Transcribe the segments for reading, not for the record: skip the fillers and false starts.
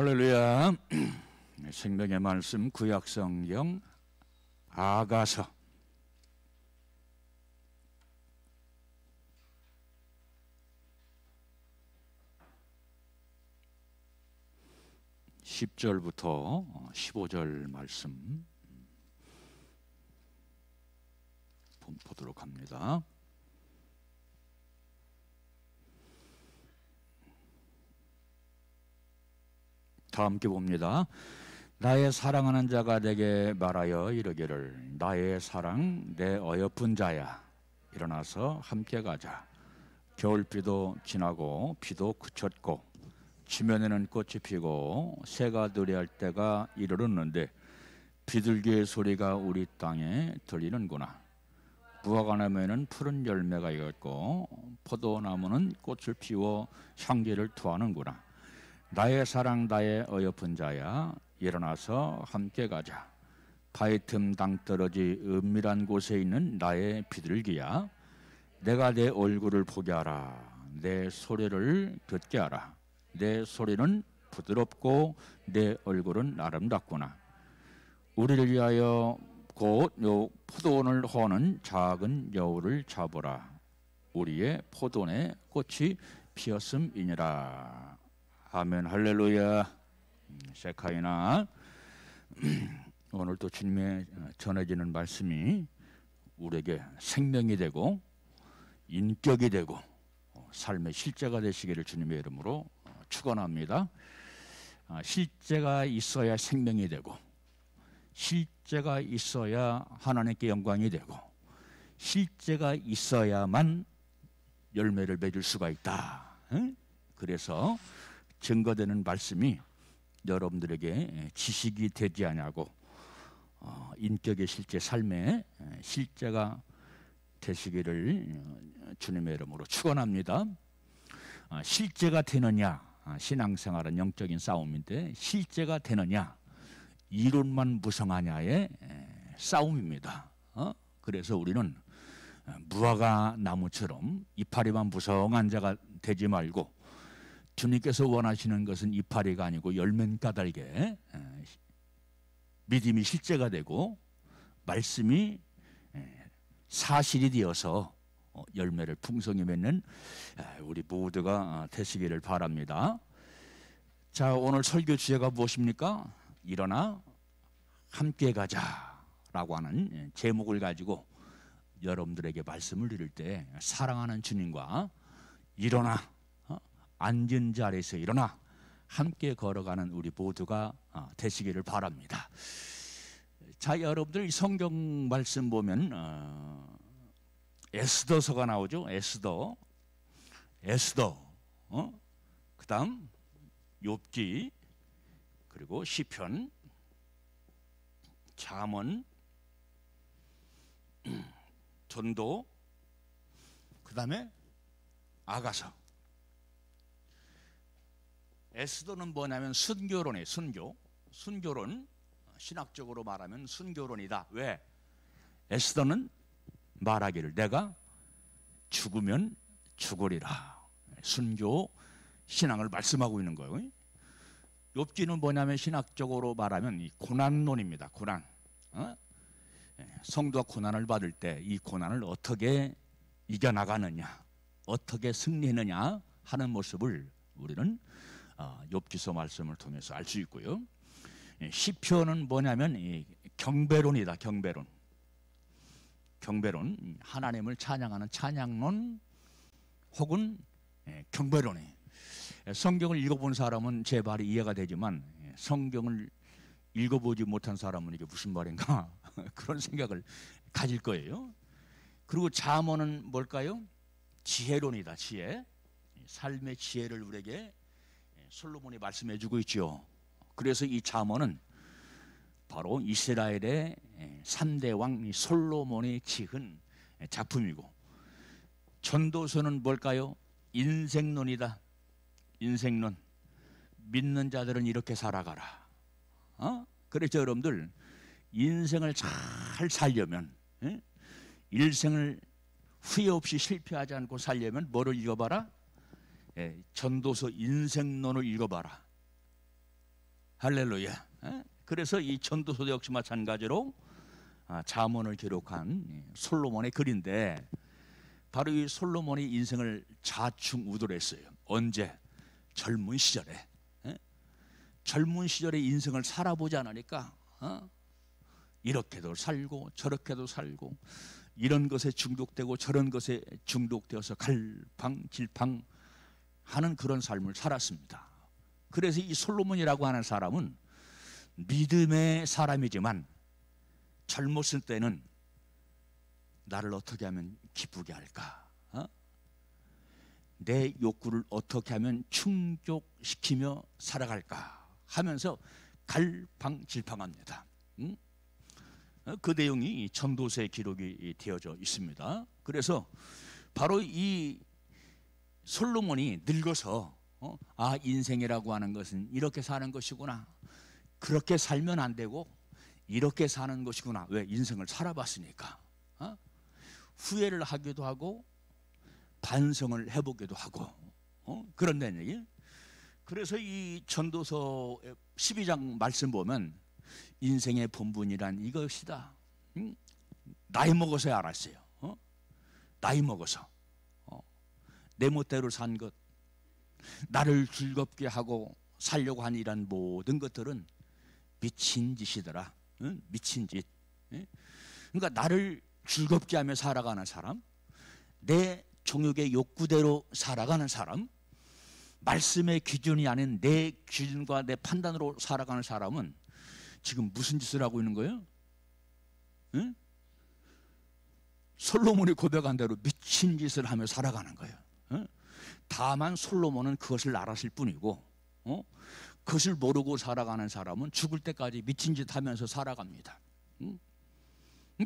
할렐루야. 생명의 말씀 구약성경 아가서 10절부터 15절 말씀 보도록 합니다. 다 함께 봅니다. 나의 사랑하는 자가 내게 말하여 이르기를 나의 사랑 내 어여쁜 자야 일어나서 함께 가자. 겨울비도 지나고 비도 그쳤고 지면에는 꽃이 피고 새가 노래할 때가 이르렀는데 비둘기의 소리가 우리 땅에 들리는구나. 무화과나무에는 푸른 열매가 익었고 포도나무는 꽃을 피워 향기를 토하는구나. 나의 사랑 나의 어여쁜 자야 일어나서 함께 가자. 바위 틈 당떨어지 은밀한 곳에 있는 나의 비둘기야, 내가 내 얼굴을 보게 하라. 내 소리를 듣게 하라. 내 소리는 부드럽고 내 얼굴은 아름답구나. 우리를 위하여 곧 포도원을 허는 작은 여우를 잡으라. 우리의 포도원에 꽃이 피었음이니라. 아멘. 할렐루야. 세카이나. 오늘 또 주님의 전해지는 말씀이 우리에게 생명이 되고 인격이 되고 삶의 실제가 되시기를 주님의 이름으로 축원합니다. 실제가 있어야 생명이 되고, 실제가 있어야 하나님께 영광이 되고, 실제가 있어야만 열매를 맺을 수가 있다. 그래서 증거되는 말씀이 여러분들에게 지식이 되지 않냐고 인격의 실제, 삶의 실제가 되시기를 주님의 이름으로 축원합니다. 실제가 되느냐, 신앙생활은 영적인 싸움인데 실제가 되느냐, 이론만 무성하냐의 싸움입니다. 그래서 우리는 무화과 나무처럼 이파리만 무성한 자가 되지 말고 주님께서 원하시는 것은 이파리가 아니고 열매 까닭에 믿음이 실제가 되고 말씀이 사실이 되어서 열매를 풍성히 맺는 우리 모두가 되시기를 바랍니다. 자, 오늘 설교 주제가 무엇입니까? 일어나 함께 가자라고 하는 제목을 가지고 여러분들에게 말씀을 드릴 때 사랑하는 주님과 일어나, 앉은 자리에서 일어나 함께 걸어가는 우리 모두가 되시기를 바랍니다. 자, 여러분들 성경 말씀 보면 에스더서가 나오죠. 에스더, 그 다음 욥기, 그리고 시편, 잠언, 전도, 그 다음에 아가서. 에스더는 뭐냐면 순교론이에요. 순교론, 신학적으로 말하면 순교론이다. 왜? 에스더는 말하기를 내가 죽으면 죽으리라. 순교 신앙을 말씀하고 있는 거예요. 욥기는 뭐냐면 신학적으로 말하면 이 고난론입니다. 고난. 성도가 고난을 받을 때 이 고난을 어떻게 이겨나가느냐, 어떻게 승리하느냐 하는 모습을 우리는 욥기서 말씀을 통해서 알 수 있고요. 시편은 뭐냐면 이 경배론이다. 경배론, 하나님을 찬양하는 찬양론 혹은 경배론이. 성경을 읽어본 사람은 제 말이 이해가 되지만 성경을 읽어보지 못한 사람은 이게 무슨 말인가 그런 생각을 가질 거예요. 그리고 잠언은 뭘까요? 지혜론이다. 지혜, 삶의 지혜를 우리에게 솔로몬이 말씀해 주고 있죠. 그래서 이 잠언은 바로 이스라엘의 3대 왕 솔로몬이 지은 작품이고, 전도서는 뭘까요? 인생론이다. 인생론. 믿는 자들은 이렇게 살아가라. 그래서 여러분들 인생을 잘 살려면, 일생을 후회 없이 실패하지 않고 살려면 뭐를 읽어봐라? 전도서 인생론을 읽어봐라. 할렐루야. 그래서 이 전도서도 역시 마찬가지로 잠언을 기록한 솔로몬의 글인데, 바로 이 솔로몬이 인생을 좌충우돌했어요. 언제? 젊은 시절에. 젊은 시절에 인생을 살아보지 않으니까 이렇게도 살고 저렇게도 살고, 이런 것에 중독되고 저런 것에 중독되어서 갈팡질팡 하는 그런 삶을 살았습니다. 그래서 이 솔로몬이라고 하는 사람은 믿음의 사람이지만 젊었을 때는 나를 어떻게 하면 기쁘게 할까? 내 욕구를 어떻게 하면 충족시키며 살아갈까 하면서 갈팡질팡합니다. 그 내용이 전도서에 기록이 되어져 있습니다. 그래서 바로 이 솔로몬이 늙어서 인생이라고 하는 것은 이렇게 사는 것이구나, 그렇게 살면 안 되고 이렇게 사는 것이구나, 왜? 인생을 살아봤으니까. 후회를 하기도 하고 반성을 해보기도 하고 그런다는 얘기. 그래서 이 전도서 12장 말씀 보면 인생의 본분이란 이것이다. 나이 먹어서야 알았어요. 나이 먹어서 내 멋대로 산 것, 나를 즐겁게 하고 살려고 한 이런 모든 것들은 미친 짓이더라. 미친 짓. 그러니까 나를 즐겁게 하며 살아가는 사람, 내 종욕의 욕구대로 살아가는 사람, 말씀의 기준이 아닌 내 기준과 내 판단으로 살아가는 사람은 지금 무슨 짓을 하고 있는 거예요? 응? 솔로몬이 고백한 대로 미친 짓을 하며 살아가는 거예요. 다만 솔로몬은 그것을 알았을 뿐이고, 그것을 모르고 살아가는 사람은 죽을 때까지 미친 짓 하면서 살아갑니다.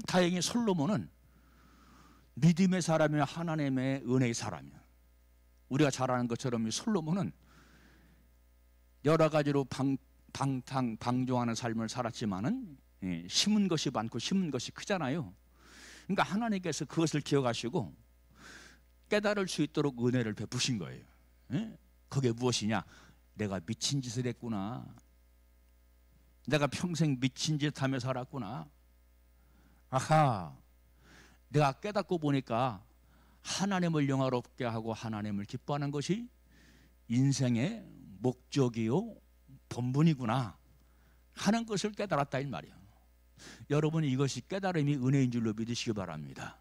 다행히 솔로몬은 믿음의 사람이며 하나님의 은혜의 사람이야. 우리가 잘 아는 것처럼 솔로몬은 여러 가지로 방탕방종하는 삶을 살았지만은 심은 것이 많고 심은 것이 크잖아요. 그러니까 하나님께서 그것을 기억하시고 깨달을 수 있도록 은혜를 베푸신 거예요. 그게 무엇이냐? 내가 미친 짓을 했구나. 내가 평생 미친 짓 하며 살았구나. 아하, 내가 깨닫고 보니까 하나님을 영화롭게 하고 하나님을 기뻐하는 것이 인생의 목적이요 본분이구나 하는 것을 깨달았다 이 말이에요. 여러분, 이것이 깨달음이 은혜인 줄로 믿으시기 바랍니다.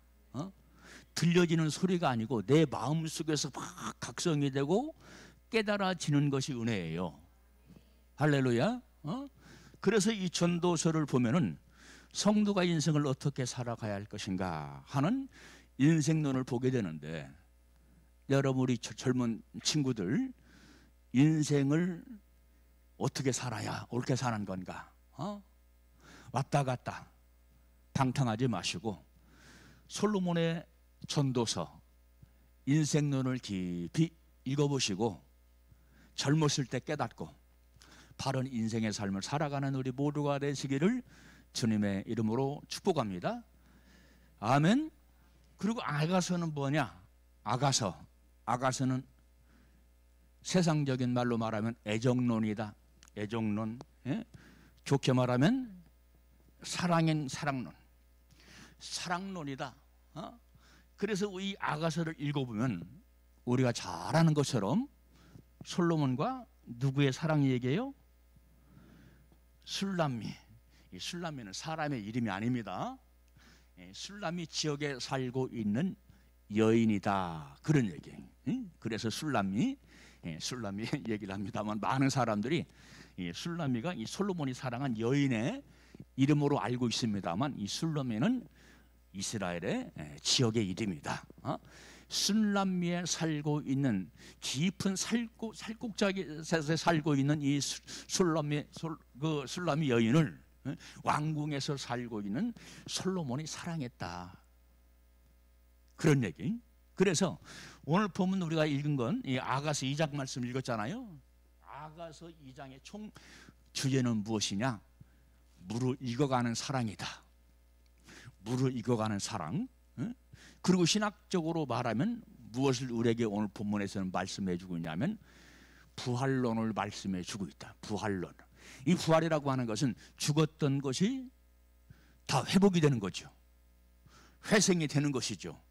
들려지는 소리가 아니고 내 마음속에서 막 각성이 되고 깨달아지는 것이 은혜예요. 할렐루야. 그래서 이 전도서를 보면은 성도가 인생을 어떻게 살아가야 할 것인가 하는 인생론을 보게 되는데, 여러분, 우리 젊은 친구들 인생을 어떻게 살아야 옳게 사는 건가? 왔다 갔다 방탕하지 마시고 솔로몬의 전도서 인생론을 깊이 읽어보시고 젊었을 때 깨닫고 바른 인생의 삶을 살아가는 우리 모두가 되시기를 주님의 이름으로 축복합니다. 아멘. 그리고 아가서는 뭐냐? 아가서는 세상적인 말로 말하면 애정론이다. 애정론. 좋게 말하면 사랑론이다. 그래서 이 아가서를 읽어보면 우리가 잘 아는 것처럼 솔로몬과 누구의 사랑 얘기예요? 술람미. 이 술람미는 사람의 이름이 아닙니다. 술람미 지역에 살고 있는 여인이다, 그런 얘기예요. 그래서 술람미 얘기를 합니다만, 많은 사람들이 이 술람미가 이 솔로몬이 사랑한 여인의 이름으로 알고 있습니다만, 이 술람미는 이스라엘의 지역의 이름이다. 술람미에 살고 있는 깊은 살국지에서 살고 있는 이 술람미 여인을 왕궁에서 살고 있는 솔로몬이 사랑했다, 그런 얘기. 그래서 오늘 보면 우리가 읽은 건 이 아가서 2장 말씀 읽었잖아요. 아가서 2장의 총 주제는 무엇이냐? 무르익어가는 사랑이다. 무르익어가는 사랑. 그리고 신학적으로 말하면 무엇을 우리에게 오늘 본문에서는 말씀해 주고 있냐면 부활론을 말씀해 주고 있다. 부활론. 이 부활이라고 하는 것은 죽었던 것이 다 회복이 되는 거죠. 회생이 되는 것이죠.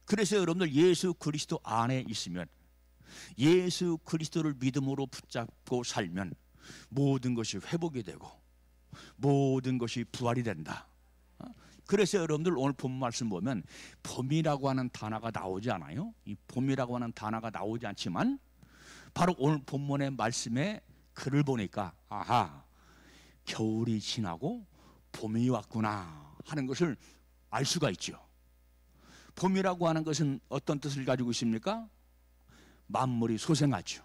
그래서 여러분들 예수 그리스도 안에 있으면, 예수 그리스도를 믿음으로 붙잡고 살면 모든 것이 회복이 되고 모든 것이 부활이 된다. 그래서 여러분들 오늘 본 말씀 보면 봄이라고 하는 단어가 나오지 않아요? 이 봄이라고 하는 단어가 나오지 않지만 바로 오늘 본문의 말씀에 글을 보니까 아하, 겨울이 지나고 봄이 왔구나 하는 것을 알 수가 있죠. 봄이라고 하는 것은 어떤 뜻을 가지고 있습니까? 만물이 소생하죠.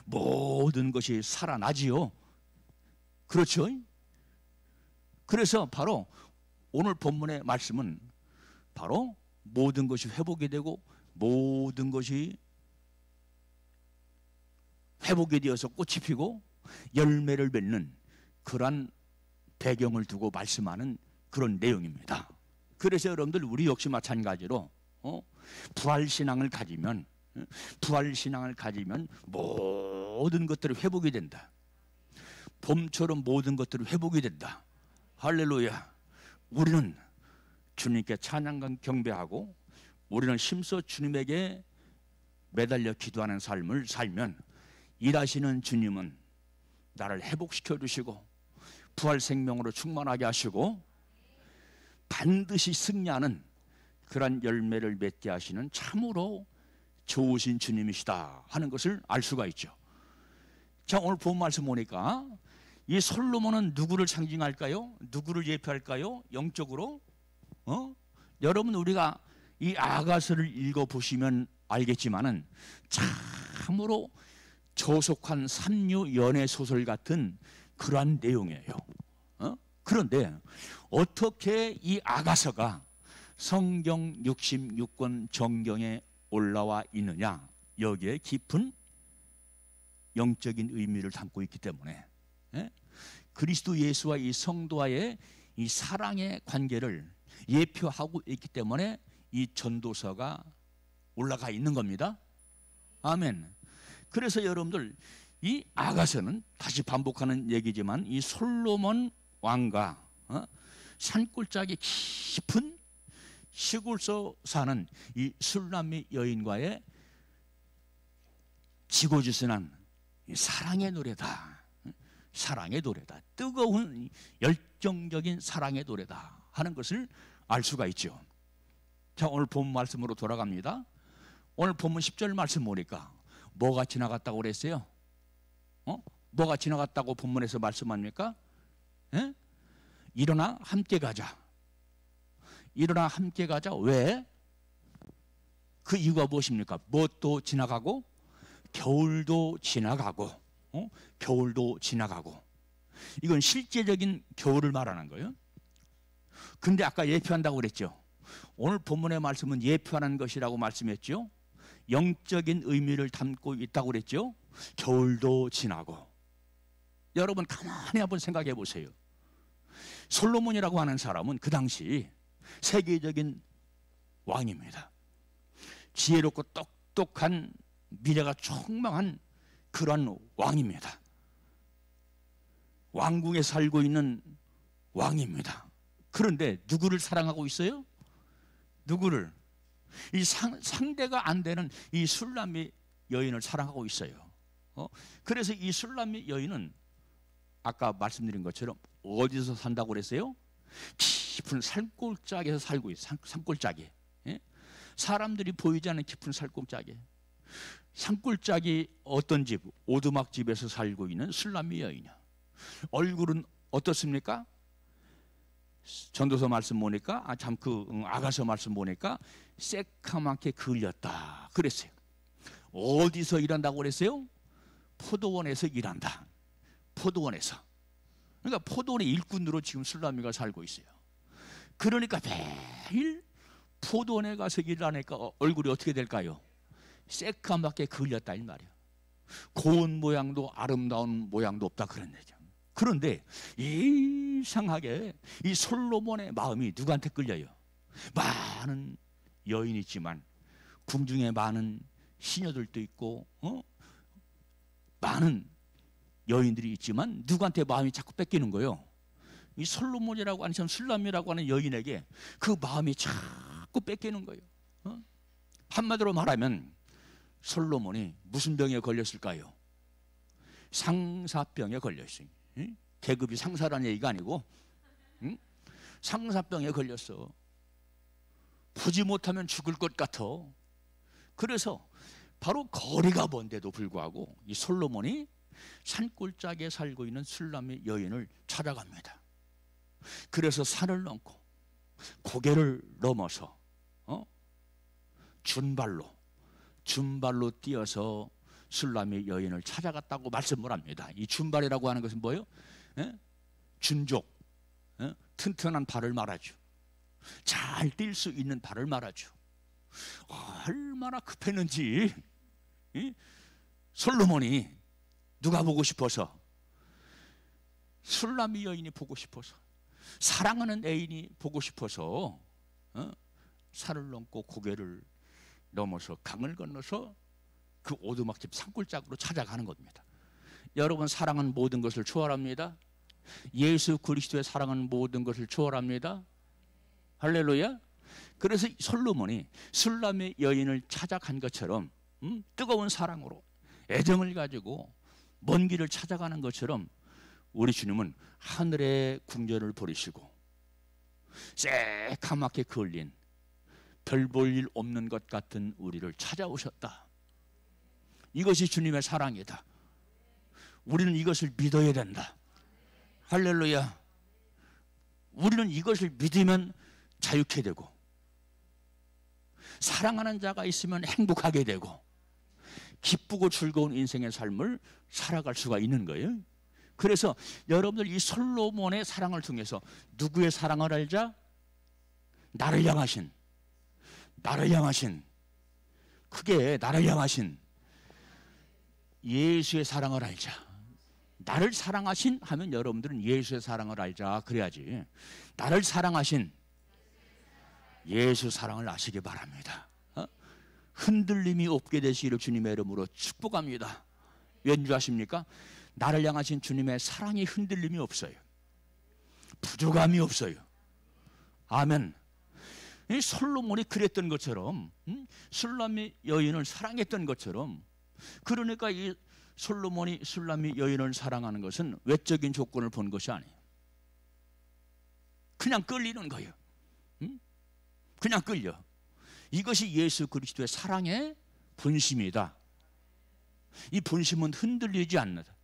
모든 것이 살아나지요. 그렇죠? 그래서 바로 오늘 본문의 말씀은 바로 모든 것이 회복이 되고 모든 것이 회복이 되어서 꽃이 피고 열매를 맺는 그러한 배경을 두고 말씀하는 그런 내용입니다. 그래서 여러분들 우리 역시 마찬가지로 부활신앙을 가지면 모든 것들이 회복이 된다. 봄처럼 모든 것들이 회복이 된다. 할렐루야. 우리는 주님께 찬양과 경배하고 우리는 힘써 주님에게 매달려 기도하는 삶을 살면 일하시는 주님은 나를 회복시켜 주시고 부활 생명으로 충만하게 하시고 반드시 승리하는 그런 열매를 맺게 하시는 참으로 좋으신 주님이시다 하는 것을 알 수가 있죠. 자, 오늘 본 말씀 보니까 이 솔로몬은 누구를 상징할까요? 누구를 예표할까요? 영적으로? 여러분 우리가 이 아가서를 읽어보시면 알겠지만은 참으로 조속한 삼류 연애 소설 같은 그러한 내용이에요. 그런데 어떻게 이 아가서가 성경 66권 정경에 올라와 있느냐? 여기에 깊은 영적인 의미를 담고 있기 때문에 그리스도 예수와 이 성도와의 이 사랑의 관계를 예표하고 있기 때문에 이 전도서가 올라가 있는 겁니다. 아멘. 그래서 여러분들 이 아가서는 다시 반복하는 얘기지만 이 솔로몬 왕과 산골짜기 깊은 시골서 사는 이 술람미 여인과의 지고지순한 사랑의 노래다. 사랑의 노래다. 뜨거운 열정적인 사랑의 노래다 하는 것을 알 수가 있죠. 자, 오늘 본 말씀으로 돌아갑니다. 오늘 본문 10절 말씀 보니까 뭐가 지나갔다고 그랬어요? 뭐가 지나갔다고 본문에서 말씀합니까? 일어나 함께 가자. 일어나 함께 가자. 왜? 그 이유가 무엇입니까? 무엇도 지나가고 겨울도 지나가고 겨울도 지나가고. 이건 실제적인 겨울을 말하는 거예요. 근데 아까 예표한다고 그랬죠. 오늘 본문의 말씀은 예표하는 것이라고 말씀했죠. 영적인 의미를 담고 있다고 그랬죠. 겨울도 지나고. 여러분 가만히 한번 생각해 보세요. 솔로몬이라고 하는 사람은 그 당시 세계적인 왕입니다. 지혜롭고 똑똑한 미래가 총망한 그러한 왕입니다. 왕궁에 살고 있는 왕입니다. 그런데 누구를 사랑하고 있어요? 누구를? 이 상대가 안 되는 이 술람미 여인을 사랑하고 있어요. 그래서 이 술람미 여인은 아까 말씀드린 것처럼 어디서 산다고 그랬어요? 깊은 산골짜기에서 살고 있어요. 산골짜기. 사람들이 보이지 않는 깊은 산골짜기. 산골짜기 어떤 집? 오두막 집에서 살고 있는 술람미 여인이야. 얼굴은 어떻습니까? 전도서 말씀 보니까 아가서 말씀 보니까 새카맣게 그을렸다 그랬어요. 어디서 일한다고 그랬어요? 포도원에서 일한다. 포도원에서. 그러니까 포도원의 일꾼으로 지금 술람미가 살고 있어요. 그러니까 매일 포도원에 가서 일하니까 얼굴이 어떻게 될까요? 새카맣게 그을렸다 이 말이에요. 고운 모양도 아름다운 모양도 없다 그런 얘기죠. 그런데 이상하게 이 솔로몬의 마음이 누구한테 끌려요? 많은 여인이 있지만 궁중에 많은 시녀들도 있고 많은 여인들이 있지만 누구한테 마음이 자꾸 뺏기는 거예요? 이 솔로몬이라고 하는 술람이라고 하는 여인에게 그 마음이 자꾸 뺏기는 거예요. 한마디로 말하면 솔로몬이 무슨 병에 걸렸을까요? 상사병에 걸렸어요. 계급이 상사라는 얘기가 아니고 상사병에 걸렸어. 보지 못하면 죽을 것 같아. 그래서 바로 거리가 먼데도 불구하고 이 솔로몬이 산골짜기에 살고 있는 술람의 여인을 찾아갑니다. 그래서 산을 넘고 고개를 넘어서 준발로 뛰어서 술람의 여인을 찾아갔다고 말씀을 합니다. 이 준발이라고 하는 것은 뭐예요? 준족, 튼튼한 발을 말하죠. 잘 뛸 수 있는 발을 말하죠. 얼마나 급했는지 솔로몬이 누가 보고 싶어서, 술람의 여인이 보고 싶어서, 사랑하는 애인이 보고 싶어서 산을 넘고 고개를 넘어서 강을 건너서 그 오두막집 산골짜기로 찾아가는 겁니다. 여러분, 사랑은 모든 것을 초월합니다. 예수 그리스도의 사랑은 모든 것을 초월합니다. 할렐루야. 그래서 솔로몬이 술람의 여인을 찾아간 것처럼 뜨거운 사랑으로 애정을 가지고 먼 길을 찾아가는 것처럼 우리 주님은 하늘의 궁전을 버리시고 새카맣게 그을린 별 볼 일 없는 것 같은 우리를 찾아오셨다. 이것이 주님의 사랑이다. 우리는 이것을 믿어야 된다. 할렐루야. 우리는 이것을 믿으면 자유케 되고, 사랑하는 자가 있으면 행복하게 되고, 기쁘고 즐거운 인생의 삶을 살아갈 수가 있는 거예요. 그래서 여러분들 이 솔로몬의 사랑을 통해서 누구의 사랑을 알자? 나를 향하신, 크게 나를 향하신 예수의 사랑을 알자. 나를 사랑하신 하면 여러분들은 예수의 사랑을 알자 그래야지. 나를 사랑하신 예수 사랑을 아시기 바랍니다. 흔들림이 없게 되시기를 주님의 이름으로 축복합니다. 왠지 아십니까? 나를 향하신 주님의 사랑이 흔들림이 없어요. 부족함이 없어요. 아멘. 이 솔로몬이 그랬던 것처럼, 술람의 여인을 사랑했던 것처럼, 그러니까 이 솔로몬이 술람의 여인을 사랑하는 것은 외적인 조건을 본 것이 아니에요. 그냥 끌리는 거예요. 그냥 끌려. 이것이 예수 그리스도의 사랑의 본심이다. 이 본심은 흔들리지 않는다.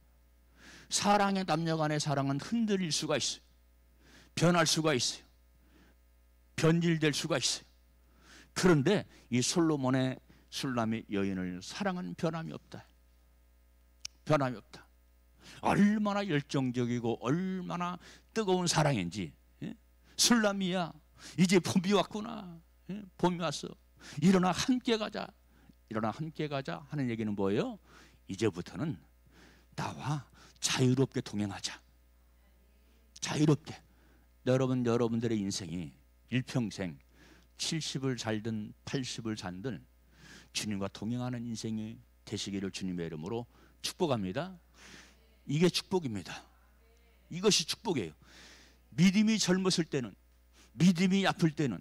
사랑의 남녀 간의 사랑은 흔들릴 수가 있어요. 변할 수가 있어요. 변질될 수가 있어요. 그런데 이 솔로몬의 술람의 여인을 사랑은 변함이 없다. 변함이 없다. 얼마나 열정적이고 얼마나 뜨거운 사랑인지. 술람이야, 이제 봄이 왔구나. 봄이 왔어. 일어나 함께 가자. 일어나 함께 가자 하는 얘기는 뭐예요? 이제부터는 나와 자유롭게 동행하자. 자유롭게. 여러분들의 인생이 일평생 70을 살든 80을 살든 주님과 동행하는 인생이 되시기를 주님의 이름으로 축복합니다. 이게 축복입니다. 이것이 축복이에요. 믿음이 젊었을 때는, 믿음이 아플 때는,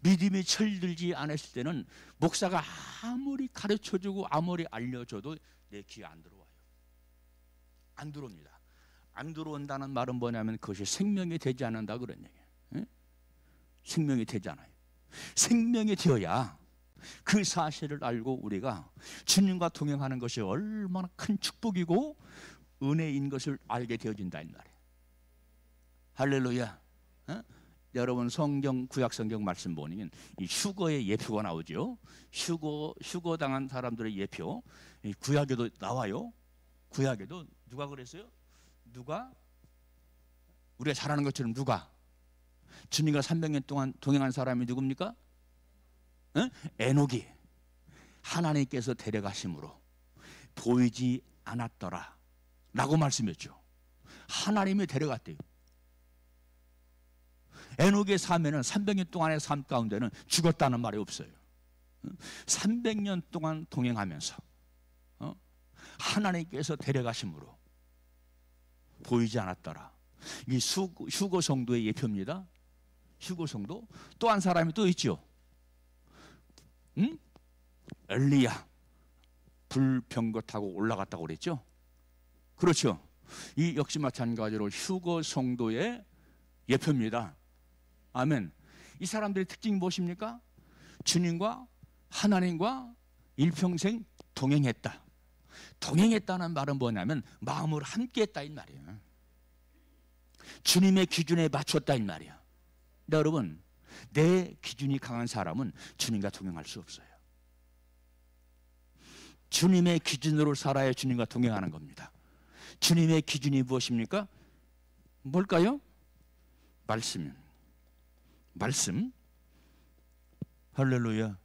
믿음이 철들지 않았을 때는 목사가 아무리 가르쳐주고 아무리 알려줘도 내 귀에 안 들어와요. 안 들어옵니다. 안 들어온다는 말은 뭐냐면 그것이 생명이 되지 않는다 그런 얘기예요. 생명이 되잖아요. 생명이 되어야 그 사실을 알고 우리가 주님과 동행하는 것이 얼마나 큰 축복이고 은혜인 것을 알게 되어진다 이 말이에요. 할렐루야. 여러분 성경, 구약 성경 말씀 보면 이 휴거의 예표가 나오죠. 휴거 당한 사람들의 예표. 이 구약에도 나와요. 구약에도 누가 그랬어요? 누가? 우리가 잘 아는 것처럼 누가? 주님과 300년 동안 동행한 사람이 누굽니까? 에녹이 하나님께서 데려가심으로 보이지 않았더라 라고 말씀했죠. 하나님이 데려갔대요. 에녹의 삶에는 300년 동안의 삶 가운데는 죽었다는 말이 없어요. 300년 동안 동행하면서 하나님께서 데려가심으로 보이지 않았더라. 이 휴거 성도의 예표입니다. 휴거 성도. 또 한 사람이 또 있죠. 응? 엘리야. 불병거 타고 올라갔다고 그랬죠. 그렇죠. 이 역시 마찬가지로 휴거 성도의 예표입니다. 아멘. 이 사람들의 특징이 무엇입니까? 주님과 하나님과 일평생 동행했다. 동행했다는 말은 뭐냐면 마음으로 함께했다 이 말이에요. 주님의 기준에 맞췄다 이 말이야. 여러분, 내 기준이 강한 사람은 주님과 동행할 수 없어요. 주님의 기준으로 살아야 주님과 동행하는 겁니다. 주님의 기준이 무엇입니까? 뭘까요? 말씀. 할렐루야.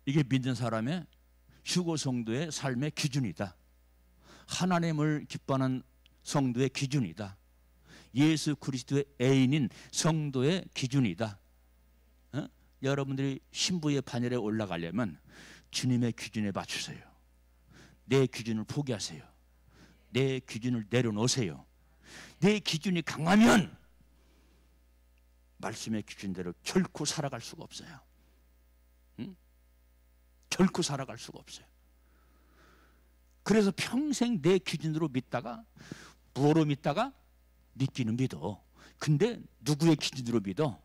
이게 믿는 사람의 휴거 성도의 삶의 기준이다. 하나님을 기뻐하는 성도의 기준이다. 예수 그리스도의 애인인 성도의 기준이다. 여러분들이 신부의 반열에 올라가려면 주님의 기준에 맞추세요. 내 기준을 포기하세요. 내 기준을 내려놓으세요. 내 기준이 강하면 말씀의 기준대로 결코 살아갈 수가 없어요. 결코 살아갈 수가 없어요. 그래서 평생 내 기준으로 믿다가 뭐로 믿다가 믿기는 믿어. 근데 누구의 기준으로 믿어?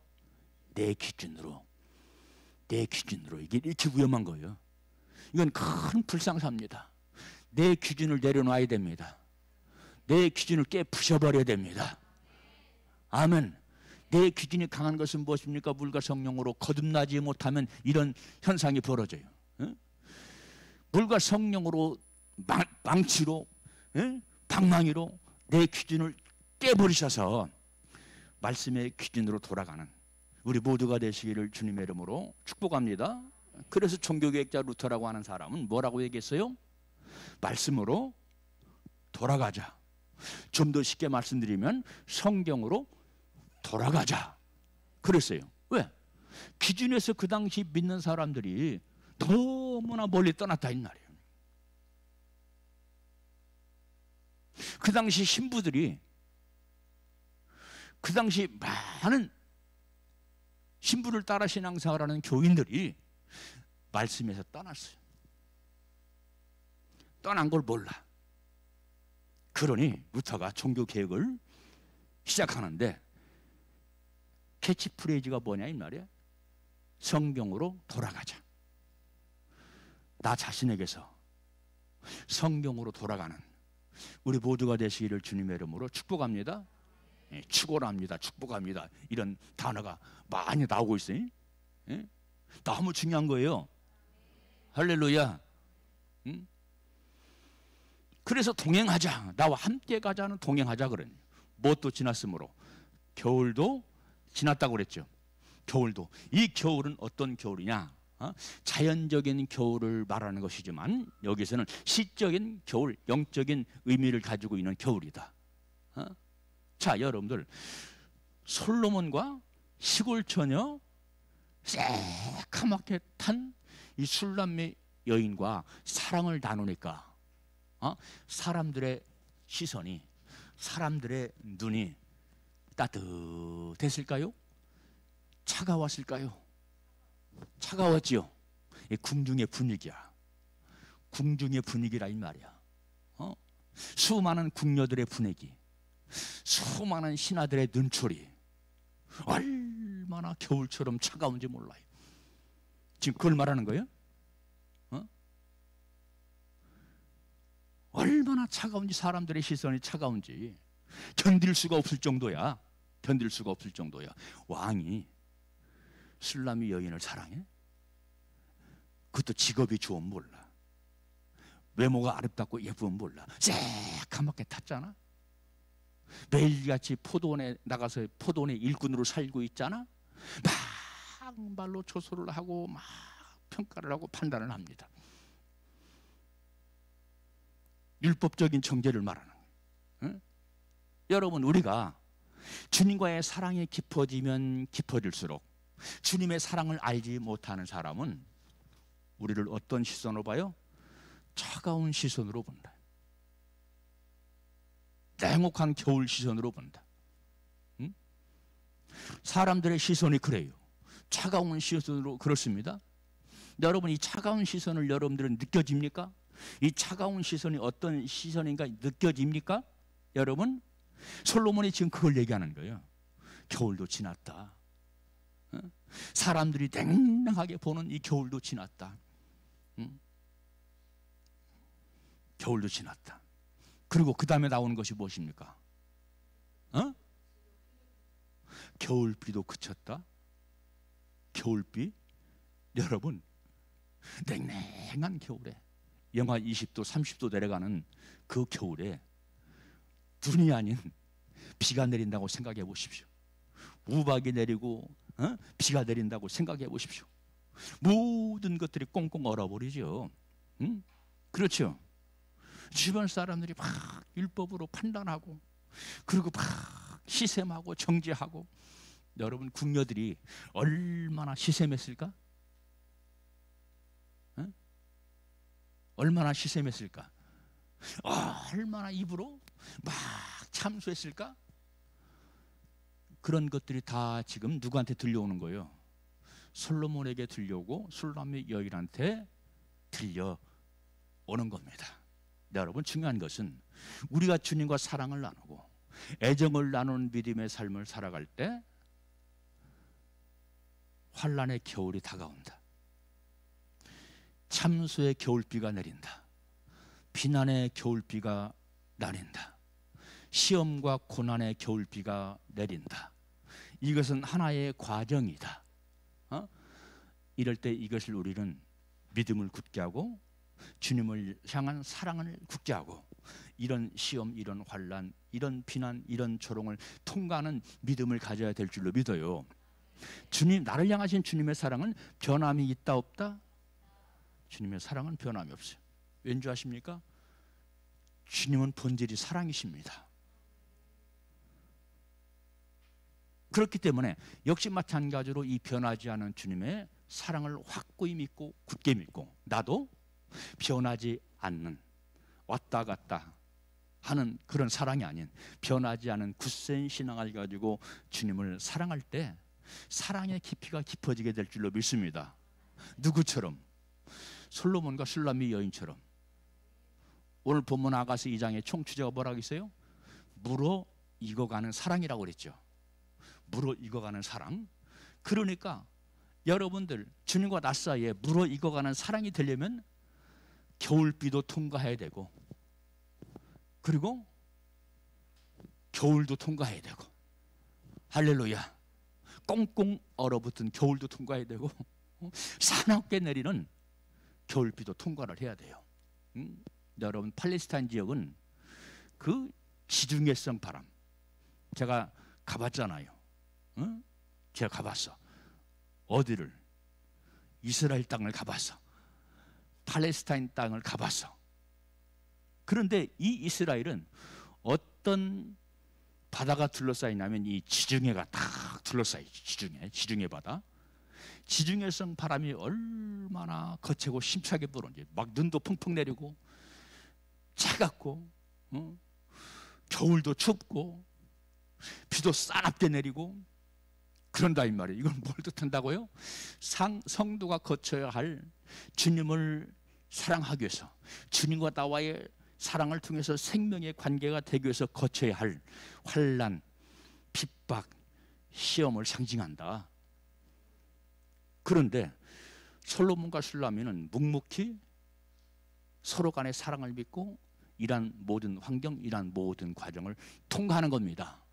내 기준으로. 내 기준으로. 이게 이렇게 위험한 거예요. 이건 큰 불상사입니다. 내 기준을 내려놔야 됩니다. 내 기준을 깨부셔버려야 됩니다. 아멘. 내 기준이 강한 것은 무엇입니까? 물과 성령으로 거듭나지 못하면 이런 현상이 벌어져요. 물과 성령으로 망치로 방망이로 내 기준을 깨버리셔서 말씀의 기준으로 돌아가는 우리 모두가 되시기를 주님의 이름으로 축복합니다. 그래서 종교개혁자 루터라고 하는 사람은 뭐라고 얘기했어요? 말씀으로 돌아가자. 좀 더 쉽게 말씀드리면 성경으로 돌아가자. 그랬어요. 왜? 기준에서 그 당시 믿는 사람들이 너무나 멀리 떠났다 이 말이에요. 그 당시 신부들이, 그 당시 많은 신부를 따라 신앙생활 하는 교인들이 말씀에서 떠났어요. 떠난 걸 몰라. 그러니 루터가 종교개혁을 시작하는데 캐치프레이즈가 뭐냐 이 말이야. 성경으로 돌아가자. 나 자신에게서 성경으로 돌아가는 우리 모두가 되시기를 주님의 이름으로 축복합니다. 축원합니다. 축복합니다. 이런 단어가 많이 나오고 있어요. 너무 중요한 거예요. 할렐루야. 그래서 동행하자. 나와 함께 가자는 동행하자 그러니. 무엇도 지났으므로 겨울도 지났다고 그랬죠. 겨울도. 이 겨울은 어떤 겨울이냐? 자연적인 겨울을 말하는 것이지만 여기서는 시적인 겨울, 영적인 의미를 가지고 있는 겨울이다. 자, 여러분들, 솔로몬과 시골 처녀 새카맣게 탄 이 술람매 여인과 사랑을 나누니까 사람들의 시선이, 사람들의 눈이 따뜻했을까요? 차가웠을까요? 차가웠지요. 궁중의 분위기야. 궁중의 분위기라 이 말이야. 수많은 궁녀들의 분위기, 수많은 신하들의 눈초리, 얼마나 겨울처럼 차가운지 몰라요. 지금 그걸 말하는 거예요? 얼마나 차가운지, 사람들의 시선이 차가운지 견딜 수가 없을 정도야. 견딜 수가 없을 정도야. 왕이 술람이 여인을 사랑해? 그것도 직업이 좋으면 몰라. 외모가 아름답고 예쁘면 몰라. 새카맣게 탔잖아. 매일같이 포도원에 나가서 포도원의 일꾼으로 살고 있잖아. 막 말로 조소를 하고 막 평가를 하고 판단을 합니다. 율법적인 정죄를 말하는 거예요. 응? 여러분, 우리가 주님과의 사랑이 깊어지면 깊어질수록 주님의 사랑을 알지 못하는 사람은 우리를 어떤 시선으로 봐요? 차가운 시선으로 본다. 냉혹한 겨울 시선으로 본다. 응? 사람들의 시선이 그래요. 차가운 시선으로 그렇습니다. 여러분, 이 차가운 시선을 여러분들은 느껴집니까? 이 차가운 시선이 어떤 시선인가 느껴집니까? 여러분, 솔로몬이 지금 그걸 얘기하는 거예요. 겨울도 지났다. 사람들이 냉랭하게 보는 이 겨울도 지났다. 겨울도 지났다. 그리고 그 다음에 나오는 것이 무엇입니까? 겨울비도 그쳤다. 겨울비. 여러분, 냉랭한 겨울에 영하 20도 30도 내려가는 그 겨울에 눈이 아닌 비가 내린다고 생각해 보십시오. 우박이 내리고 비가 내린다고 생각해 보십시오. 모든 것들이 꽁꽁 얼어버리죠. 그렇죠. 주변 사람들이 막 율법으로 판단하고, 그리고 막 시샘하고 정죄하고. 여러분, 궁녀들이 얼마나 시샘했을까? 얼마나 시샘했을까? 얼마나 입으로 막 참수했을까? 그런 것들이 다 지금 누구한테 들려오는 거예요? 솔로몬에게 들려오고 술람의 여인한테 들려오는 겁니다. 여러분, 중요한 것은 우리가 주님과 사랑을 나누고 애정을 나누는 믿음의 삶을 살아갈 때 환난의 겨울이 다가온다. 참수의 겨울비가 내린다. 비난의 겨울비가 내린다. 시험과 고난의 겨울비가 내린다. 이것은 하나의 과정이다. 이럴 때 이것을 우리는 믿음을 굳게 하고 주님을 향한 사랑을 굳게 하고, 이런 시험, 이런 환난, 이런 비난, 이런 조롱을 통과하는 믿음을 가져야 될 줄로 믿어요. 주님, 나를 향하신 주님의 사랑은 변함이 있다 없다? 주님의 사랑은 변함이 없어요. 왠지 아십니까? 주님은 본질이 사랑이십니다. 그렇기 때문에 역시 마찬가지로 이 변하지 않은 주님의 사랑을 확고히 믿고 굳게 믿고, 나도 변하지 않는, 왔다 갔다 하는 그런 사랑이 아닌 변하지 않은 굳센 신앙을 가지고 주님을 사랑할 때 사랑의 깊이가 깊어지게 될 줄로 믿습니다. 누구처럼? 솔로몬과 술람미 여인처럼. 오늘 본문 아가서 2장의 총주제가 뭐라고 있어요? 물어 익어가는 사랑이라고 그랬죠. 물어 익어가는 사랑. 그러니까 여러분들, 주님과 나 사이에 물어 익어가는 사랑이 되려면 겨울비도 통과해야 되고, 그리고 겨울도 통과해야 되고, 할렐루야, 꽁꽁 얼어붙은 겨울도 통과해야 되고, 사납게 내리는 겨울비도 통과를 해야 돼요. 여러분, 팔레스타인 지역은 그 지중해성 바람, 제가 가봤잖아요. 제가 가봤어. 어디를? 이스라엘 땅을 가봤어. 팔레스타인 땅을 가봤어. 그런데 이 이스라엘은 어떤 바다가 둘러싸이냐면 이 지중해가 딱 둘러싸이죠. 지중해 바다. 지중해성 바람이 얼마나 거칠고 심차게 불어오는지, 막 눈도 펑펑 내리고 차갑고, 겨울도 춥고 비도 싸납게 내리고 그런다 이 말이에요. 이건 뭘 뜻한다고요? 성도가 거쳐야 할, 주님을 사랑하기 위해서, 주님과 나와의 사랑을 통해서 생명의 관계가 되기 위해서 거쳐야 할 환난, 핍박, 시험을 상징한다. 그런데 솔로몬과 술람미는 묵묵히 서로 간의 사랑을 믿고 이러한 모든 환경, 이러한 모든 과정을 통과하는 겁니다.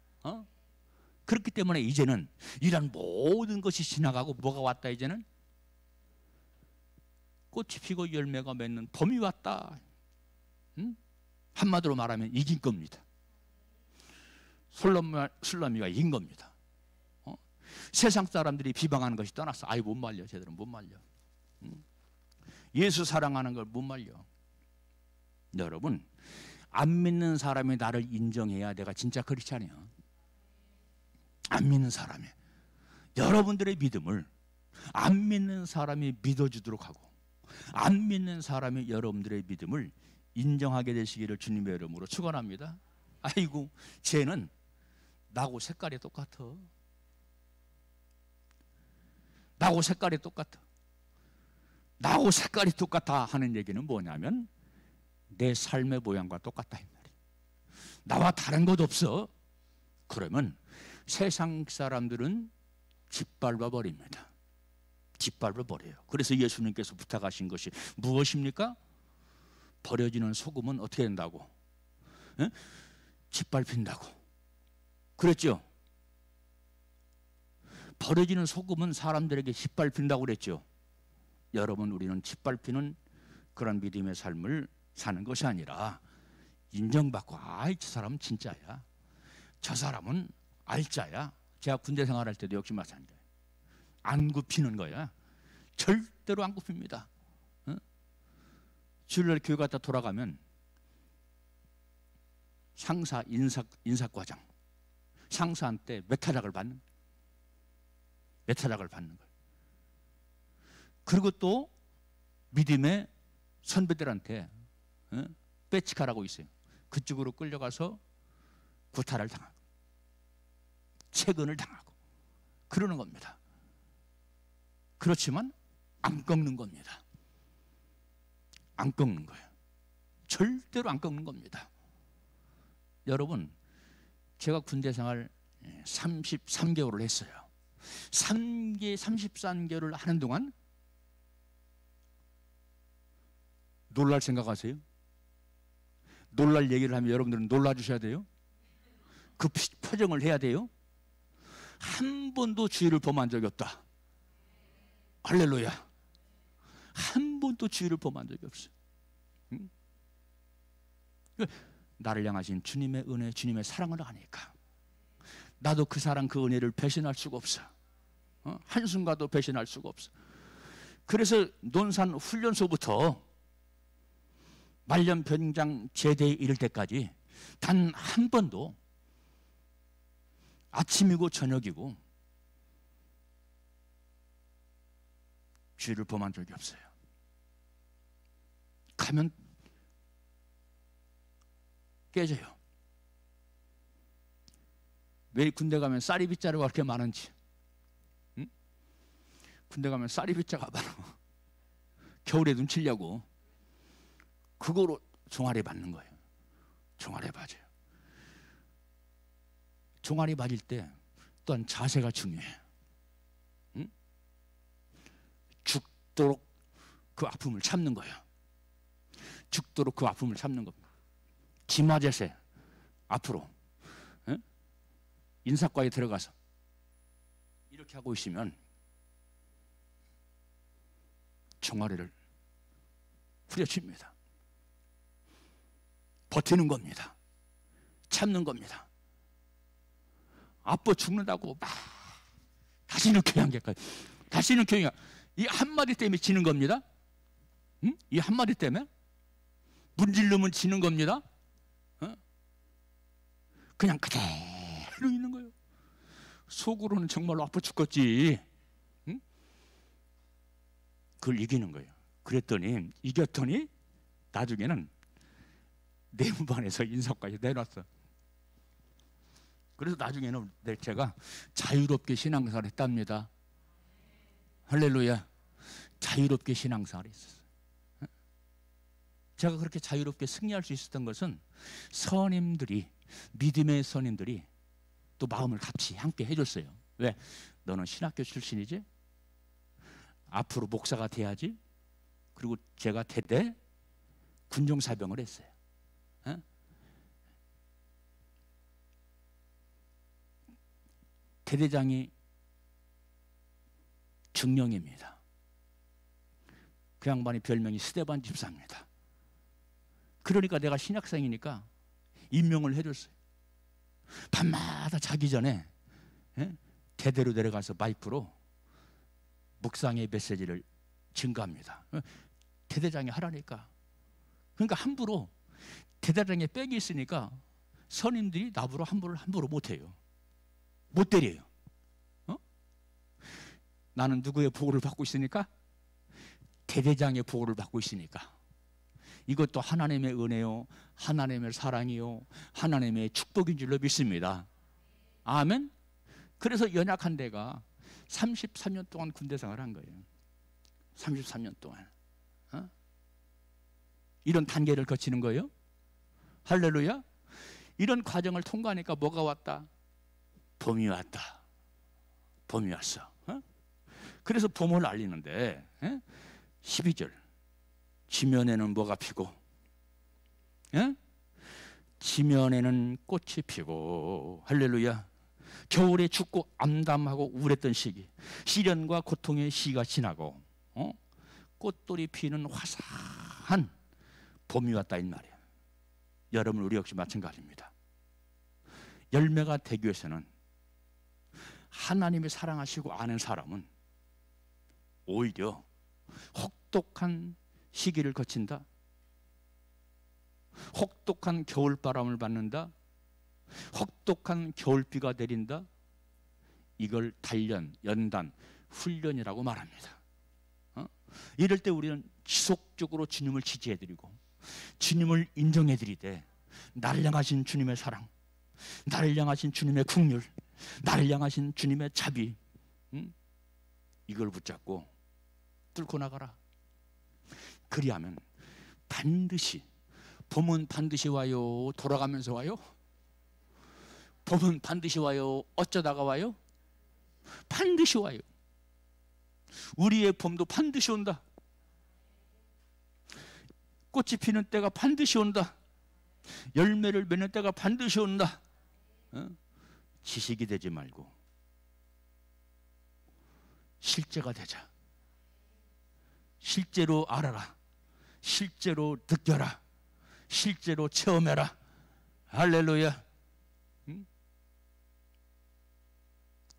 그렇기 때문에 이제는 이러한 모든 것이 지나가고 뭐가 왔다? 이제는 꽃이 피고 열매가 맺는 봄이 왔다. 한마디로 말하면 이긴 겁니다. 술람미가 이긴 겁니다. 세상 사람들이 비방하는 것이 떠났어. 아이, 못 말려. 제대로 못 말려. 예수 사랑하는 걸 못 말려. 여러분, 안 믿는 사람이 나를 인정해야 내가 진짜 크리스찬이야. 안 믿는 사람이, 여러분들의 믿음을 안 믿는 사람이 믿어주도록 하고, 안 믿는 사람이 여러분들의 믿음을 인정하게 되시기를 주님의 이름으로 축원합니다. 아이고, 쟤는 나하고 색깔이 똑같아. 나하고 색깔이 똑같아. 나하고 색깔이 똑같아 하는 얘기는 뭐냐면 내 삶의 모양과 똑같다 이 말이야. 나와 다른 것 없어. 그러면 세상 사람들은 짓밟아 버립니다. 짓밟아 버려요. 그래서 예수님께서 부탁하신 것이 무엇입니까? 버려지는 소금은 어떻게 된다고? 에? 짓밟힌다고. 그랬죠? 버려지는 소금은 사람들에게 짓밟힌다고 그랬죠? 여러분, 우리는 짓밟히는 그런 믿음의 삶을 사는 것이 아니라 인정받고, 아이, 저 사람은 진짜야, 저 사람은 알짜야. 제가 군대 생활할 때도 역시 마찬가지예요. 안 굽히는 거야. 절대로 안 굽힙니다. 주일날 교회 갔다 돌아가면 상사 인사과장, 상사한테 메타작을 받는 거예요. 그리고 또 믿음의 선배들한테 빼치카라고 있어요. 그쪽으로 끌려가서 구타를 당하고 채근을 당하고 그러는 겁니다. 그렇지만 안 꺾는 겁니다. 안 꺾는 거예요. 절대로 안 꺾는 겁니다. 여러분, 제가 군대 생활 33개월을 했어요. 33개월을 하는 동안 놀랄 생각하세요? 놀랄 얘기를 하면 여러분들은 놀라주셔야 돼요. 그 표정을 해야 돼요. 한 번도 주의를 범한 적이 없다. 할렐루야. 한 번도 주의를 범한 적이 없어요. 응? 나를 향하신 주님의 은혜, 주님의 사랑을 아니까 나도 그 사랑, 그 은혜를 배신할 수가 없어. 한순간도 배신할 수가 없어. 그래서 논산 훈련소부터 말년 병장 제대에 이를 때까지 단 한 번도 아침이고 저녁이고 주의를 범한 적이 없어요. 가면 깨져요. 왜 군대 가면 쌀이 빗자루가 그렇게 많은지. 응? 군대 가면 쌀이 빗자루가 많아. 겨울에 눈 치려고 그거로 종아리 맞는 거예요. 종아리 맞아요. 종아리 맞을 때 또한 자세가 중요해. 응? 죽도록 그 아픔을 참는 거예요. 죽도록 그 아픔을 참는 겁니다. 기마제세 앞으로 인사과에 들어가서 이렇게 하고 있으면 종아리를 후려칩니다. 버티는 겁니다. 참는 겁니다. 아빠 죽는다고 막 다시는 교회 안 갈까요? 다시는 교회 이 한마디 때문에 지는 겁니다. 응? 이 한마디 때문에 문질르면 지는 겁니다. 그냥 그대로 있는 거예요. 속으로는 정말로 아파 죽겠지. 응? 그걸 이기는 거예요. 그랬더니 이겼더니 나중에는 내무반에서 인사까지 내놨어. 그래서 나중에는 제가 자유롭게 신앙생활을 했답니다. 할렐루야. 자유롭게 신앙생활을 했었어요. 제가 그렇게 자유롭게 승리할 수 있었던 것은 선임들이, 믿음의 선임들이 또 마음을 같이 함께 해줬어요. 왜? 너는 신학교 출신이지? 앞으로 목사가 돼야지. 그리고 제가 대대 군종사병을 했어요. 대대장이 중령입니다. 그 양반이 별명이 스데반 집사입니다. 그러니까 내가 신학생이니까 임명을 해줬어요. 밤마다 자기 전에 대대로 내려가서 마이크로 묵상의 메시지를 증가합니다. 대대장이 하라니까. 그러니까 함부로 대대장에 빽이 있으니까 선임들이 나보고 함부로 못해요. 못 때려요. 나는 누구의 보호를 받고 있으니까? 대대장의 보호를 받고 있으니까. 이것도 하나님의 은혜요, 하나님의 사랑이요, 하나님의 축복인 줄로 믿습니다. 아멘. 그래서 연약한 데가 33년 동안 군대 생활을 한 거예요. 33년 동안. 이런 단계를 거치는 거예요. 할렐루야. 이런 과정을 통과하니까 뭐가 왔다? 봄이 왔다. 봄이 왔어. 그래서 봄을 알리는데 12절 지면에는 뭐가 피고 지면에는 꽃이 피고 할렐루야. 겨울에 춥고 암담하고 우울했던 시기, 시련과 고통의 시기가 지나고 꽃돌이 피는 화사한 봄이 왔다 이 말이에요. 여러분, 우리 역시 마찬가지입니다. 열매가 되기 위해서는 하나님이 사랑하시고 아는 사람은 오히려 혹독한 시기를 거친다, 혹독한 겨울바람을 받는다, 혹독한 겨울비가 내린다. 이걸 단련, 연단, 훈련이라고 말합니다. 이럴 때 우리는 지속적으로 주님을 지지해드리고 주님을 인정해드리되 나를 향하신 주님의 사랑, 나를 향하신 주님의 긍휼, 나를 향하신 주님의 자비, 이걸 붙잡고 뚫고 나가라. 그리하면 반드시, 봄은 반드시 와요, 돌아가면서 와요? 봄은 반드시 와요, 어쩌다가 와요? 반드시 와요. 우리의 봄도 반드시 온다. 꽃이 피는 때가 반드시 온다. 열매를 맺는 때가 반드시 온다. 지식이 되지 말고 실제가 되자. 실제로 알아라. 실제로 느껴라. 실제로 체험해라. 할렐루야.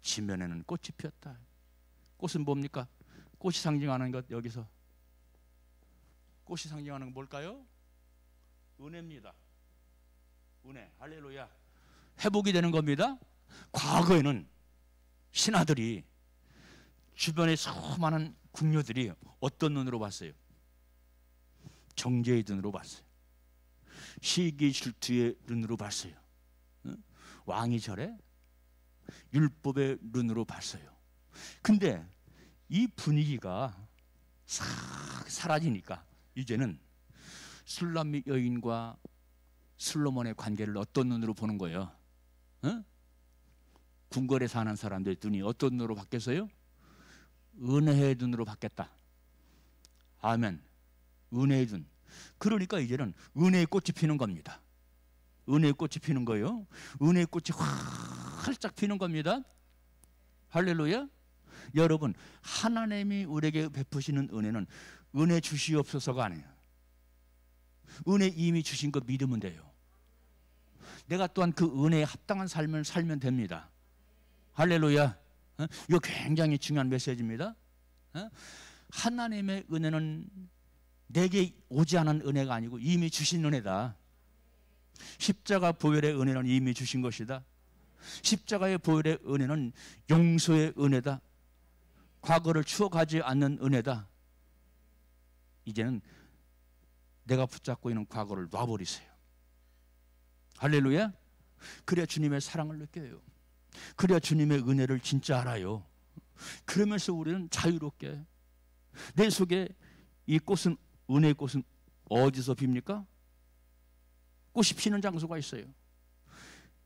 지면에는 꽃이 피었다. 꽃은 뭡니까? 꽃이 상징하는 것, 여기서 꽃이 상징하는 건 뭘까요? 은혜입니다. 은혜. 할렐루야. 회복이 되는 겁니다. 과거에는 신하들이, 주변의 수많은 궁녀들이 어떤 눈으로 봤어요? 정죄의 눈으로 봤어요. 시기 질투의 눈으로 봤어요. 왕이 저래? 율법의 눈으로 봤어요. 근데 이 분위기가 싹 사라지니까 이제는 술람미 여인과 솔로몬의 관계를 어떤 눈으로 보는 거예요? 궁궐에 사는 사람들의 눈이 어떤 눈으로 바뀌었어요? 은혜의 눈으로 바뀌었다. 아멘. 은혜의 눈. 그러니까 이제는 은혜의 꽃이 피는 겁니다. 은혜의 꽃이 피는 거예요. 은혜의 꽃이 활짝 피는 겁니다. 할렐루야. 여러분, 하나님이 우리에게 베푸시는 은혜는 은혜 주시옵소서가 아니에요. 은혜 이미 주신 거 믿으면 돼요. 내가 또한 그 은혜에 합당한 삶을 살면 됩니다. 할렐루야. 이거 굉장히 중요한 메시지입니다. 하나님의 은혜는 내게 오지 않은 은혜가 아니고 이미 주신 은혜다. 십자가 보혈의 은혜는 이미 주신 것이다. 십자가의 보혈의 은혜는 용서의 은혜다. 과거를 추억하지 않는 은혜다. 이제는 내가 붙잡고 있는 과거를 놔버리세요. 할렐루야. 그래야 주님의 사랑을 느껴요. 그래야 주님의 은혜를 진짜 알아요. 그러면서 우리는 자유롭게, 내 속에 이 꽃은, 은혜의 꽃은 어디서 핍니까? 꽃이 피는 장소가 있어요.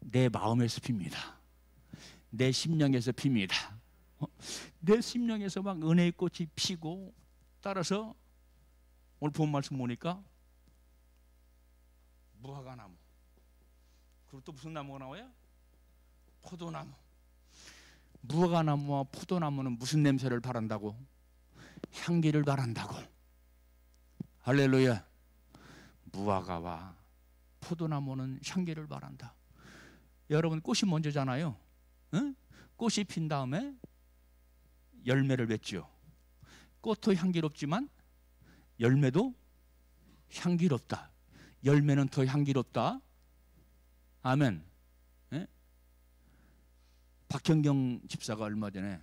내 마음에서 핍니다. 내 심령에서 핍니다. 내 심령에서 막 은혜의 꽃이 피고, 따라서 오늘 본 말씀 보니까 무화과나무, 그리고 또 무슨 나무가 나와요? 포도나무. 무화과나무와 포도나무는 무슨 냄새를 바란다고? 향기를 바란다고. 할렐루야. 무화과와 포도나무는 향기를 바란다. 여러분, 꽃이 먼저잖아요. 응? 꽃이 핀 다음에 열매를 맺죠. 꽃도 향기롭지만 열매도 향기롭다. 열매는 더 향기롭다. 아멘. 예? 박현경 집사가 얼마 전에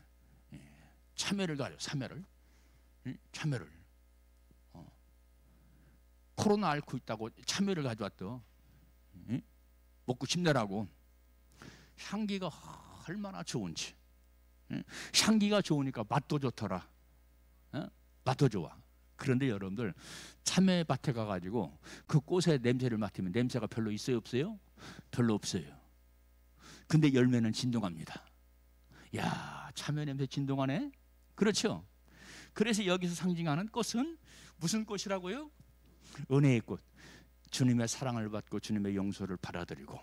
참외를 가요. 참외를. 참외를. 코로나 앓고 있다고 참외를 가져왔더. 응? 먹고 힘내라고. 향기가 얼마나 좋은지. 응? 향기가 좋으니까 맛도 좋더라. 응? 맛도 좋아. 그런데 여러분들 참외밭에 가가지고 그 꽃의 냄새를 맡으면 냄새가 별로 있어요 없어요? 별로 없어요. 근데 열매는 진동합니다. 야, 참외 냄새 진동하네? 그렇죠? 그래서 여기서 상징하는 꽃은 무슨 꽃이라고요? 은혜의 꽃. 주님의 사랑을 받고 주님의 용서를 받아들이고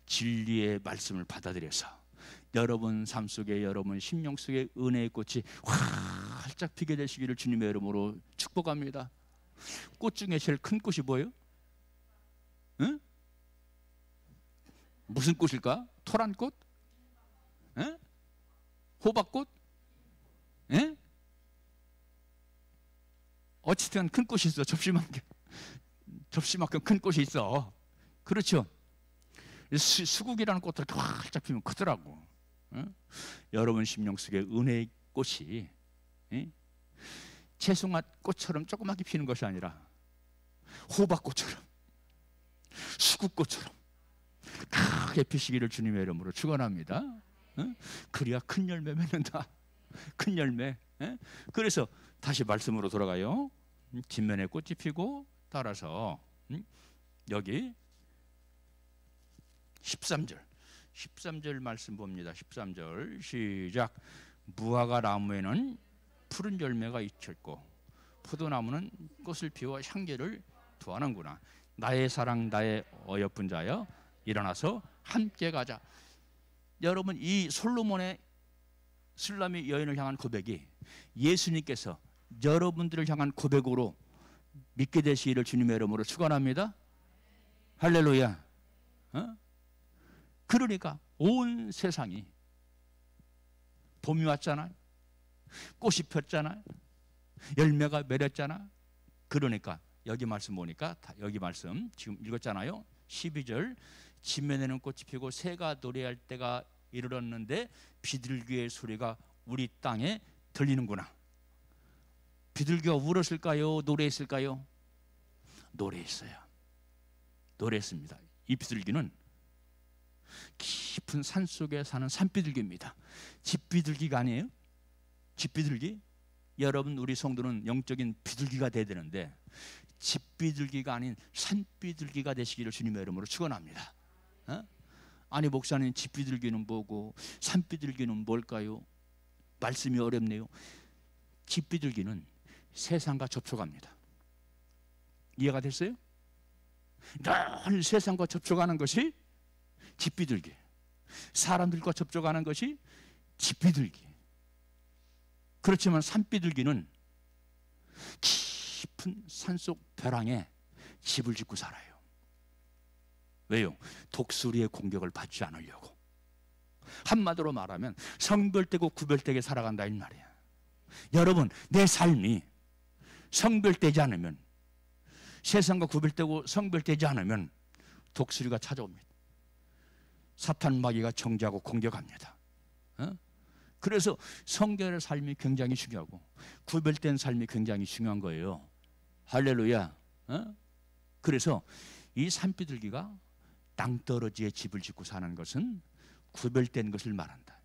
진리의 말씀을 받아들여서 여러분 삶 속에, 여러분 심령 속에 은혜의 꽃이 활짝 피게 되시기를 주님의 이름으로 축복합니다. 꽃 중에 제일 큰 꽃이 뭐예요? 응? 무슨 꽃일까? 토란꽃? 응? 호박꽃? 응? 어쨌든 큰 꽃이 있어. 접시만큼 큰 꽃이 있어. 그렇죠? 수국이라는 꽃들 활짝 피면 크더라고. 응? 여러분 심령 속에 은혜의 꽃이, 응? 채송화 꽃처럼 조그맣게 피는 것이 아니라 호박꽃처럼, 수국꽃처럼 크게 피시기를 주님의 이름으로 축원합니다. 응? 그래야 큰 열매 맺는다. 큰 열매. 응? 그래서 다시 말씀으로 돌아가요. 진면에 꽃이 피고 따라서 여기 13절 말씀 봅니다. 13절 시작. 무화과 나무에는 푸른 열매가 있었고 포도나무는 꽃을 피워 향기를 더하는구나. 나의 사랑 나의 어여쁜 자여 일어나서 함께 가자. 여러분 이 솔로몬의 술람이 여인을 향한 고백이 예수님께서 여러분들을 향한 고백으로 믿게 되시기를 주님의 이름으로 축원합니다. 할렐루야. 어? 그러니까 온 세상이 봄이 왔잖아요. 꽃이 폈잖아요. 열매가 맺었잖아. 그러니까 여기 말씀 보니까 여기 말씀 지금 읽었잖아요. 12절 진면에는 꽃이 피고 새가 노래할 때가 이르렀는데 비둘기의 소리가 우리 땅에 들리는구나. 비둘기가 울었을까요? 노래했을까요? 노래했어요. 노래했습니다. 이 비둘기는 깊은 산 속에 사는 산비둘기입니다. 집비둘기가 아니에요. 집비둘기? 여러분 우리 성도는 영적인 비둘기가 돼야 되는데 집비둘기가 아닌 산비둘기가 되시기를 주님의 이름으로 축원합니다. 어? 아니 목사님 집비둘기는 뭐고 산비둘기는 뭘까요? 말씀이 어렵네요. 집비둘기는 세상과 접촉합니다. 이해가 됐어요? 늘 세상과 접촉하는 것이 집비둘기. 사람들과 접촉하는 것이 집비둘기. 그렇지만 산비둘기는 깊은 산속 벼랑에 집을 짓고 살아요. 왜요? 독수리의 공격을 받지 않으려고. 한마디로 말하면 성별되고 구별되게 살아간다 이 말이야. 여러분 내 삶이 성별되지 않으면, 세상과 구별되고 성별되지 않으면 독수리가 찾아옵니다. 사탄 마귀가 정죄하고 공격합니다. 어? 그래서 성결의 삶이 굉장히 중요하고 구별된 삶이 굉장히 중요한 거예요. 할렐루야. 어? 그래서 이 산비둘기가 낭떠러지에 집을 짓고 사는 것은 구별된 것을 말한다.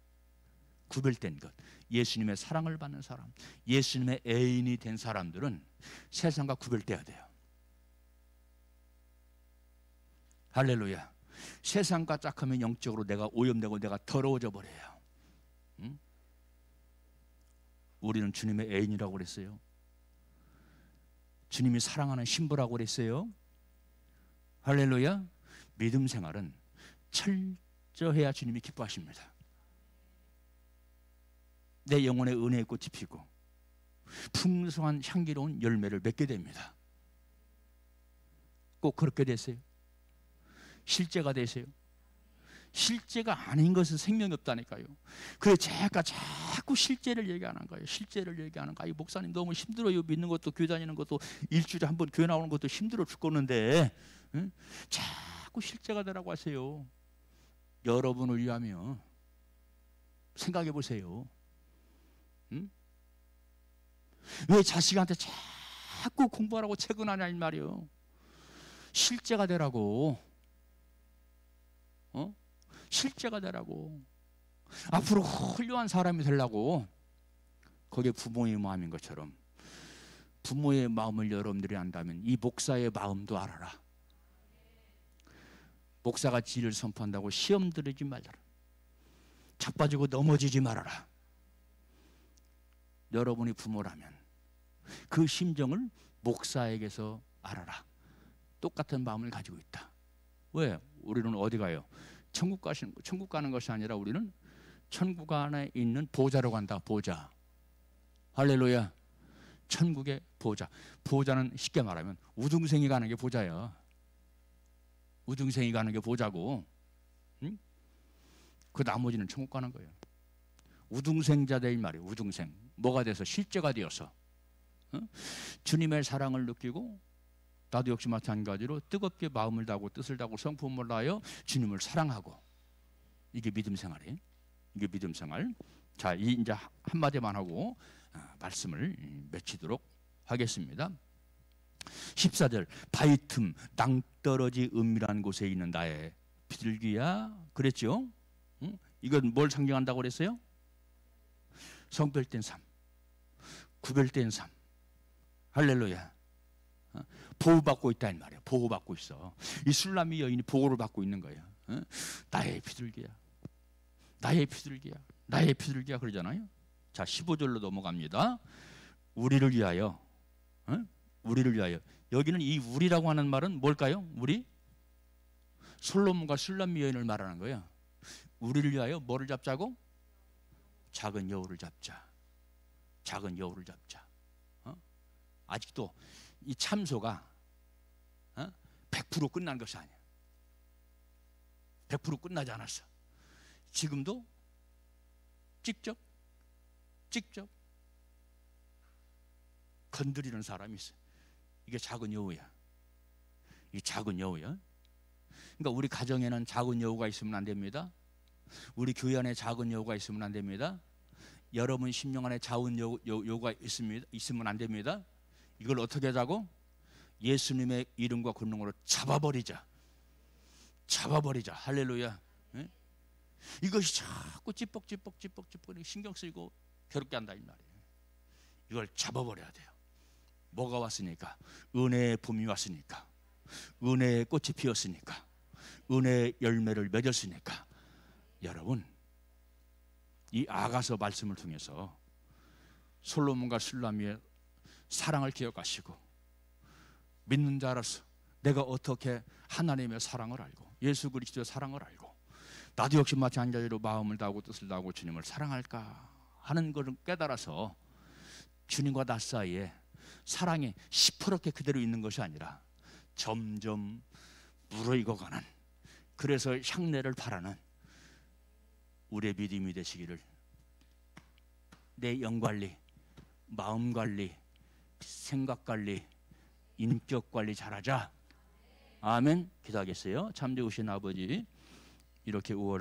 구별된 것. 예수님의 사랑을 받는 사람, 예수님의 애인이 된 사람들은 세상과 구별돼야 돼요. 할렐루야. 세상과 짝하면 영적으로 내가 오염되고 내가 더러워져 버려요. 응? 우리는 주님의 애인이라고 그랬어요. 주님이 사랑하는 신부라고 그랬어요. 할렐루야. 믿음 생활은 철저해야 주님이 기뻐하십니다. 내 영혼의 은혜의 꽃이 피고 풍성한 향기로운 열매를 맺게 됩니다. 꼭 그렇게 되세요. 실제가 되세요. 실제가 아닌 것은 생명이 없다니까요. 그래서 제가 자꾸 실제를 얘기하는 거예요. 실제를 얘기하는 거예요. 목사님 너무 힘들어요. 믿는 것도 교회 다니는 것도 일주일에 한 번 교회 나오는 것도 힘들어 죽겠는데 응? 자꾸 실제가 되라고 하세요. 여러분을 위하며 생각해 보세요. 응? 왜 자식한테 자꾸 공부하라고 채근하냐 이 말이에요. 실제가 되라고. 실제가 되라고. 앞으로 훌륭한 사람이 되려고. 그게 부모의 마음인 것처럼 부모의 마음을 여러분들이 안다면 이 목사의 마음도 알아라. 목사가 진리를 선포한다고 시험 들이지 말아라. 자빠지고 넘어지지 말아라. 여러분이 부모라면 그 심정을 목사에게서 알아라. 똑같은 마음을 가지고 있다. 왜? 우리는 어디 가요? 천국 가는 것이 아니라 우리는 천국 안에 있는 보좌로 간다. 보좌. 할렐루야. 천국의 보좌. 보좌는 쉽게 말하면 우등생이 가는 게 보좌야. 우등생이 가는 게 보좌고, 응? 그 나머지는 천국 가는 거예요. 우등생자들 말이에요. 우등생. 뭐가 돼서? 실제가 되어서, 응? 주님의 사랑을 느끼고 나도 역시 마찬가지로 뜨겁게 마음을 다하고 뜻을 다하고 성품을 다하여 주님을 사랑하고. 이게 믿음 생활이에요. 이게 믿음 생활. 자, 이제 한마디만 하고 말씀을 맺히도록 하겠습니다. 14절, 바위 틈 낭떠러지 은밀한 곳에 있는 나의 비둘기야. 그랬죠? 응? 이건 뭘 상징한다고 그랬어요? 성별된 삶, 구별된 삶. 할렐루야. 보호받고 있다 이 말이야. 보호받고 있어. 이 술람이 여인이 보호를 받고 있는 거예요. 나의 비둘기야. 나의 비둘기야. 나의 비둘기야 그러잖아요. 자, 15절로 넘어갑니다. 우리를 위하여. 우리를 위하여. 여기는 이 우리라고 하는 말은 뭘까요? 우리? 솔로몬과 술람 여인을 말하는 거예요. 우리를 위하여 뭐를 잡자고? 작은 여우를 잡자. 작은 여우를 잡자. 아직도 이 참소가 100% 끝난 것이 아니야. 100% 끝나지 않았어. 지금도 직접 건드리는 사람이 있어. 이게 작은 여우야. 이 작은 여우야. 그러니까 우리 가정에는 작은 여우가 있으면 안 됩니다. 우리 교회 안에 작은 여우가 있으면 안 됩니다. 여러분 심령 안에 작은 여우가 있으면 안 됩니다. 이걸 어떻게 하자고? 예수님의 이름과 권능으로 잡아버리자. 잡아버리자. 할렐루야. 네? 이것이 자꾸 찌뻑 신경 쓰이고 괴롭게 한다 이 말이에요. 이걸 잡아버려야 돼요. 뭐가 왔으니까? 은혜의 봄이 왔으니까. 은혜의 꽃이 피었으니까. 은혜의 열매를 맺었으니까. 여러분, 이 아가서 말씀을 통해서 솔로몬과 술람이의 사랑을 기억하시고 믿는 자로서 내가 어떻게 하나님의 사랑을 알고 예수 그리스도의 사랑을 알고 나도 역시 마찬가지로 마음을 다하고 뜻을 다하고 주님을 사랑할까 하는 것을 깨달아서 주님과 나 사이에 사랑이 시퍼렇게 그대로 있는 것이 아니라 점점 무르익어가는, 그래서 향내를 바라는 우리의 믿음이 되시기를. 내 영관리, 마음관리, 생각관리, 인격관리 잘하자. 아멘. 기도하겠어요. 참 좋으신 아버지, 이렇게 5월